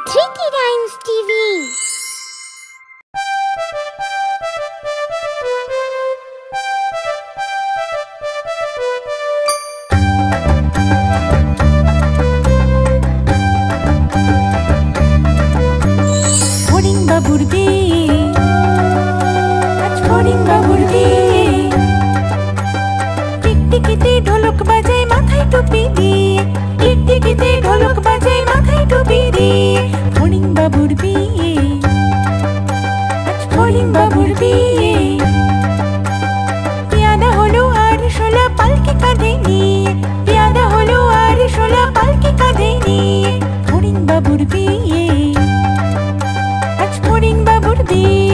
Tricky Rhymes TV. ফড়িং বাবুর বিয়ে, আজ ফড়িং বাবুর বিয়ে। টিকটিকিতে ঢোলক বাজায় মাথায় টুপি দিয়ে, টিকটিকিতে ঢোলক বাজায় মাথায় টুপি দিয়ে। ফড়িং বাবুর বিয়ে, আজ ফড়িং বাবুর বিয়ে। পেয়াদা হলো আর শোলা পালকি কাঁধে নিয়ে, পেয়াদা হলো আর শোলা পালকি কাঁধে নিয়ে। ফড়িং বাবুর বিয়ে, আজ ফড়িং বাবুর বিয়ে।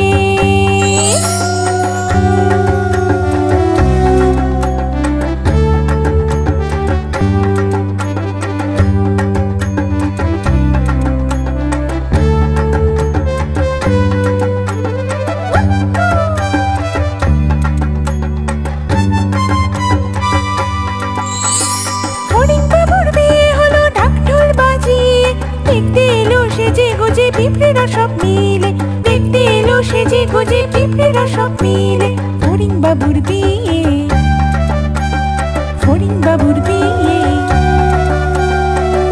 ফড়িং বাবুর বিয়ে হলো ঢাক ঢোল বাজিয়ে, দেখতে এলো সেজে গুজে পিঁপড়েরা সব মিলে, দেখতে এলো সেজে গুজে পিঁপড়েরা সব মিলে। ফড়িং বাবুর বিয়ে, ফড়িং বাবুর বিয়ে।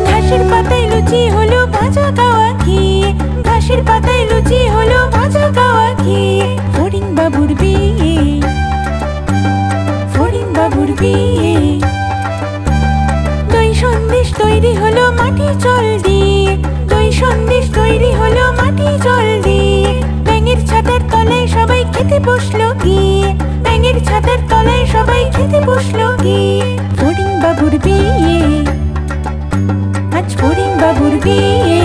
ঘাসের পাতায় লুচি হলো ভাজা গাওয়া ঘিয়ে, ঘাসের পাতায় লুচি হলো ভাজা গাওয়া ঘিয়ে। ফড়িং বাবুর বিয়ে, ফড়িং বাবুর বিয়ে। দই সন্দেশ তৈরি হলো মাটি জল দিয়ে, দই সন্দেশ তৈরি হলো মাটি জল দিয়ে। ব্যাঙের ছাতার তলায় সবাই খেতে বসলো গিয়ে, ব্যাঙের ছাতার তলায় সবাই খেতে বসলো গিয়ে। ফড়িং বাবুর বিয়ে, আজ ফড়িং বাবুর বিয়ে।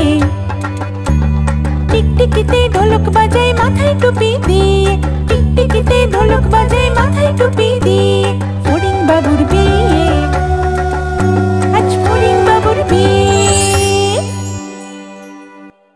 টিকটিকিতে ঢোলক বাজায় মাথায় টুপি দিয়ে, টিকটিকিতে ঢোলক বাজায়